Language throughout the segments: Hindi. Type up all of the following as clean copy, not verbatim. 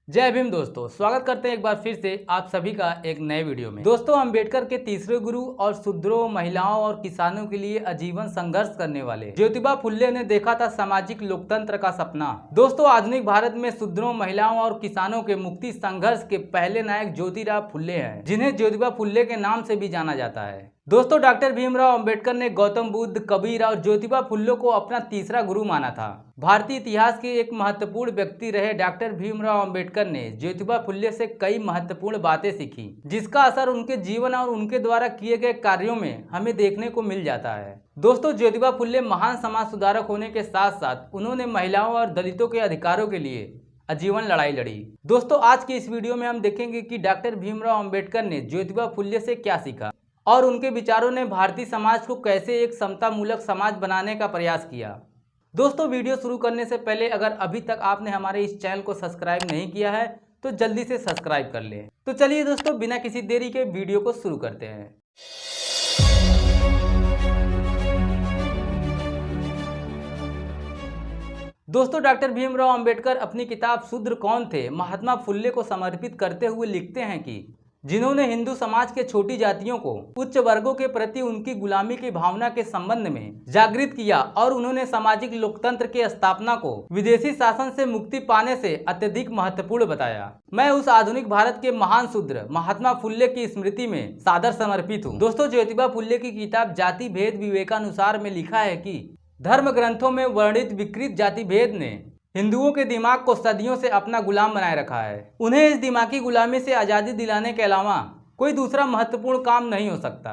जय भीम दोस्तों, स्वागत करते हैं एक बार फिर से आप सभी का एक नए वीडियो में। दोस्तों, अम्बेडकर के तीसरे गुरु और शूद्रों, महिलाओं और किसानों के लिए आजीवन संघर्ष करने वाले ज्योतिबा फुले ने देखा था सामाजिक लोकतंत्र का सपना। दोस्तों, आधुनिक भारत में शूद्रों, महिलाओं और किसानों के मुक्ति संघर्ष के पहले नायक ज्योतिराव फुले हैं, जिन्हें ज्योतिबा फुले के नाम से भी जाना जाता है। दोस्तों, डॉक्टर भीमराव अंबेडकर ने गौतम बुद्ध, कबीर और ज्योतिबा फुले को अपना तीसरा गुरु माना था। भारतीय इतिहास के एक महत्वपूर्ण व्यक्ति रहे डॉक्टर भीमराव अंबेडकर ने ज्योतिबा फुले से कई महत्वपूर्ण बातें सीखी, जिसका असर उनके जीवन और उनके द्वारा किए गए कार्यों में हमें देखने को मिल जाता है। दोस्तों, ज्योतिबा फुले महान समाज सुधारक होने के साथ साथ उन्होंने महिलाओं और दलितों के अधिकारों के लिए आजीवन लड़ाई लड़ी। दोस्तों, आज की इस वीडियो में हम देखेंगे कि डॉक्टर भीमराव अंबेडकर ने ज्योतिबा फुले से क्या सीखा और उनके विचारों ने भारतीय समाज को कैसे एक समतामूलक समाज बनाने का प्रयास किया। दोस्तों, वीडियो शुरू करने से पहले अगर अभी तक आपने हमारे इस चैनल को सब्सक्राइब नहीं किया है तो जल्दी से सब्सक्राइब कर लें। तो चलिए दोस्तों, बिना किसी देरी के वीडियो को शुरू करते हैं। दोस्तों, डॉक्टर भीमराव अंबेडकर अपनी किताब शूद्र कौन थे महात्मा फुले को समर्पित करते हुए लिखते हैं कि जिन्होंने हिंदू समाज के छोटी जातियों को उच्च वर्गों के प्रति उनकी गुलामी की भावना के संबंध में जागृत किया और उन्होंने सामाजिक लोकतंत्र की स्थापना को विदेशी शासन से मुक्ति पाने से अत्यधिक महत्वपूर्ण बताया। मैं उस आधुनिक भारत के महान शूद्र महात्मा फुले की स्मृति में सादर समर्पित हूँ। दोस्तों, ज्योतिबा फुले की किताब जाति भेद विवेकानुसार में लिखा है कि धर्म ग्रंथों में वर्णित विकृत जाति भेद ने हिंदुओं के दिमाग को सदियों से अपना गुलाम बनाए रखा है। उन्हें इस दिमागी गुलामी से आज़ादी दिलाने के अलावा कोई दूसरा महत्वपूर्ण काम नहीं हो सकता।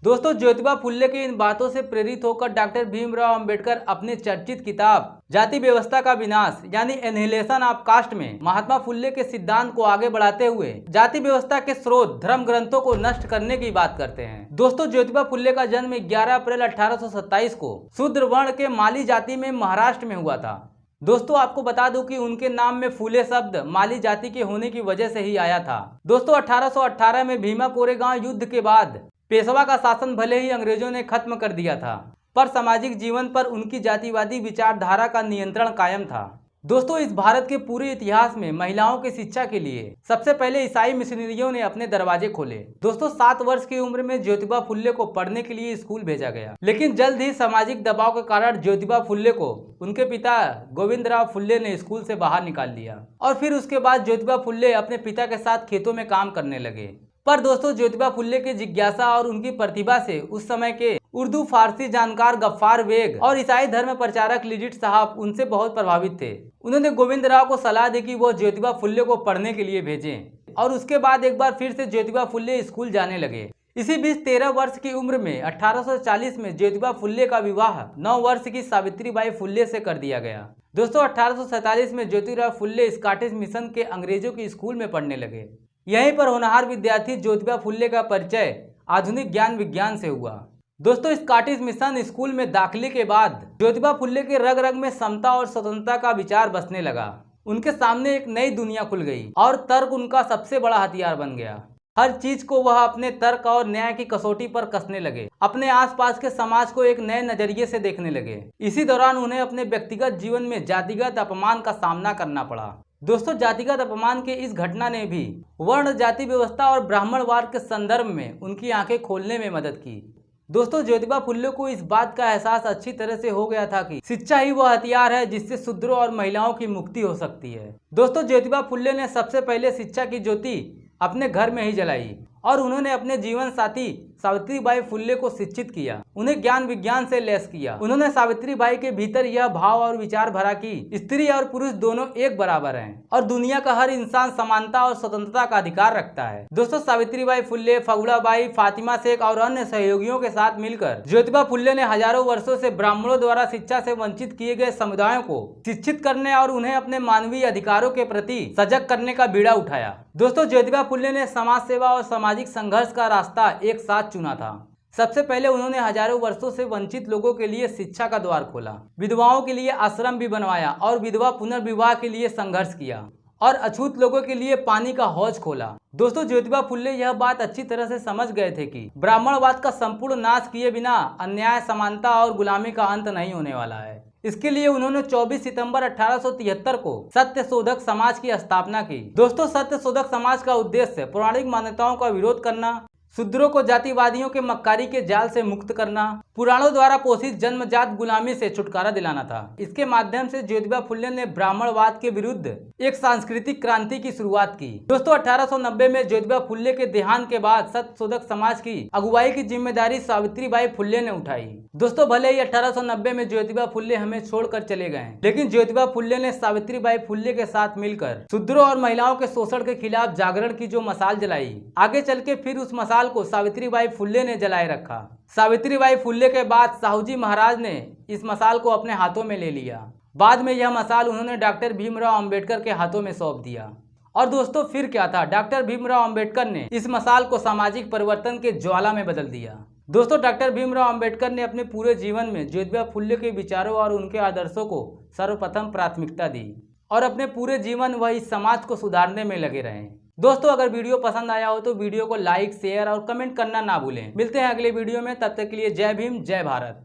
दोस्तों, ज्योतिबा फुले की इन बातों से प्रेरित होकर डॉक्टर भीमराव अंबेडकर अपने चर्चित किताब जाति व्यवस्था का विनाश यानी एनिहिलेशन ऑफ कास्ट में महात्मा फुले के सिद्धांत को आगे बढ़ाते हुए जाति व्यवस्था के स्रोत धर्म ग्रंथों को नष्ट करने की बात करते हैं। दोस्तों, ज्योतिबा फुले का जन्म 11 अप्रैल 1827 को शूद्र वर्ण के माली जाति में महाराष्ट्र में हुआ था। दोस्तों, आपको बता दूं कि उनके नाम में फुले शब्द माली जाति के होने की वजह से ही आया था। दोस्तों, 1818 में भीमा कोरेगांव युद्ध के बाद पेशवा का शासन भले ही अंग्रेजों ने खत्म कर दिया था, पर सामाजिक जीवन पर उनकी जातिवादी विचारधारा का नियंत्रण कायम था। दोस्तों, इस भारत के पूरे इतिहास में महिलाओं की शिक्षा के लिए सबसे पहले ईसाई मिशनरियों ने अपने दरवाजे खोले। दोस्तों, 7 वर्ष की उम्र में ज्योतिबा फुले को पढ़ने के लिए स्कूल भेजा गया, लेकिन जल्द ही सामाजिक दबाव के कारण ज्योतिबा फुले को उनके पिता गोविंदराव फुले ने स्कूल से बाहर निकाल दिया और फिर उसके बाद ज्योतिबा फुले अपने पिता के साथ खेतों में काम करने लगे। पर दोस्तों, ज्योतिबा फुले की जिज्ञासा और उनकी प्रतिभा से उस समय के उर्दू फारसी जानकार गफ्फार बेग और ईसाई धर्म प्रचारक लिजिट साहब उनसे बहुत प्रभावित थे। उन्होंने गोविंदराव को सलाह दी कि वो ज्योतिबा फुले को पढ़ने के लिए भेजें और उसके बाद एक बार फिर से ज्योतिबा फुले स्कूल जाने लगे। इसी बीच 13 वर्ष की उम्र में 1840 में ज्योतिबा फुले का विवाह 9 वर्ष की सावित्रीबाई फुले से कर दिया गया। दोस्तों, 1847 में ज्योतिराव फुले स्कॉटिश मिशन के अंग्रेजों के स्कूल में पढ़ने लगे। यहीं पर होनहार विद्यार्थी ज्योतिबा फुले का परिचय आधुनिक ज्ञान विज्ञान से हुआ। दोस्तों, स्कॉटिश मिशन स्कूल में दाखिले के बाद ज्योतिबा फुले के रग रग में समता और स्वतंत्रता का विचार बसने लगा। उनके सामने एक नई दुनिया खुल गई और तर्क उनका सबसे बड़ा हथियार बन गया। हर चीज को वह अपने तर्क और न्याय की कसौटी पर कसने लगे, अपने आसपास के समाज को एक नए नजरिए से देखने लगे। इसी दौरान उन्हें अपने व्यक्तिगत जीवन में जातिगत अपमान का सामना करना पड़ा। दोस्तों, जातिगत अपमान के इस घटना ने भी वर्ण जाति व्यवस्था और ब्राह्मणवाद के संदर्भ में उनकी आंखें खोलने में मदद की। दोस्तों, ज्योतिबा फुले को इस बात का एहसास अच्छी तरह से हो गया था कि शिक्षा ही वह हथियार है जिससे शूद्रों और महिलाओं की मुक्ति हो सकती है। दोस्तों, ज्योतिबा फुले ने सबसे पहले शिक्षा की ज्योति अपने घर में ही जलाई और उन्होंने अपने जीवन साथी सावित्रीबाई फुले को शिक्षित किया, उन्हें ज्ञान विज्ञान से लैस किया। उन्होंने सावित्रीबाई के भीतर यह भाव और विचार भरा कि स्त्री और पुरुष दोनों एक बराबर हैं और दुनिया का हर इंसान समानता और स्वतंत्रता का अधिकार रखता है। दोस्तों, सावित्रीबाई फुले, फगुड़ाबाई, फातिमा शेख और अन्य सहयोगियों के साथ मिलकर ज्योतिबा फुले ने हजारों वर्षों से ब्राह्मणों द्वारा शिक्षा से वंचित किए गए समुदायों को शिक्षित करने और उन्हें अपने मानवीय अधिकारों के प्रति सजग करने का बीड़ा उठाया। दोस्तों, ज्योतिबा फुले ने समाज सेवा और सामाजिक संघर्ष का रास्ता एक साथ चुना था। सबसे पहले उन्होंने हजारों वर्षों से वंचित लोगों के लिए शिक्षा का द्वार खोला, विधवाओं के लिए आश्रम भी बनवाया और विधवा पुनर्विवाह के लिए संघर्ष किया और अछूत लोगों के लिए पानी का हौज खोला। दोस्तों, ज्योतिबा फुले यह बात अच्छी तरह से समझ गए थे कि ब्राह्मणवाद का संपूर्ण नाश किए बिना अन्याय, समानता और गुलामी का अंत नहीं होने वाला है। इसके लिए उन्होंने 24 सितंबर 1873 को सत्यशोधक समाज की स्थापना की। दोस्तों, सत्यशोधक समाज का उद्देश्य पौराणिक मान्यताओं का विरोध करना, शूद्रों को जातिवादियों के मक्कारी के जाल से मुक्त करना, पुराणों द्वारा पोषित जन्मजात गुलामी से छुटकारा दिलाना था। इसके माध्यम से ज्योतिबा फुले ने ब्राह्मणवाद के विरुद्ध एक सांस्कृतिक क्रांति की शुरुआत की। दोस्तों, 1890 में ज्योतिबा फुले के देहांत के बाद सत्यशोधक समाज की अगुवाई की जिम्मेदारी सावित्रीबाई फुले ने उठाई। दोस्तों, भले ही 1890 में ज्योतिबा फुले हमें छोड़कर चले गए, लेकिन ज्योतिबा फुले ने सावित्रीबाई फुले के साथ मिलकर शूद्रों और महिलाओं के शोषण के खिलाफ जागरण की जो मशाल जलाई, आगे चल के फिर उस मशाल को सावित्रीबाई फुले ने जलाए रखा। सावित्रीबाई फुले के बाद साहूजी महाराज ने इस मशाल को अपने हाथों में ले लिया। बाद में यह मशाल उन्होंने डॉक्टर भीमराव अंबेडकर के हाथों में सौंप दिया। और दोस्तों, फिर क्या था, डॉक्टर भीमराव अंबेडकर ने इस मशाल को सामाजिक परिवर्तन के ज्वाला में बदल दिया। दोस्तों, डॉक्टर भीमराव अंबेडकर ने अपने पूरे जीवन में ज्योतिबा फुले के विचारों और उनके आदर्शों को सर्वप्रथम प्राथमिकता दी और अपने पूरे जीवन वह इस समाज को सुधारने में लगे रहे। दोस्तों, अगर वीडियो पसंद आया हो तो वीडियो को लाइक, शेयर और कमेंट करना ना भूलें। मिलते हैं अगले वीडियो में, तब तक के लिए जय भीम, जय भारत।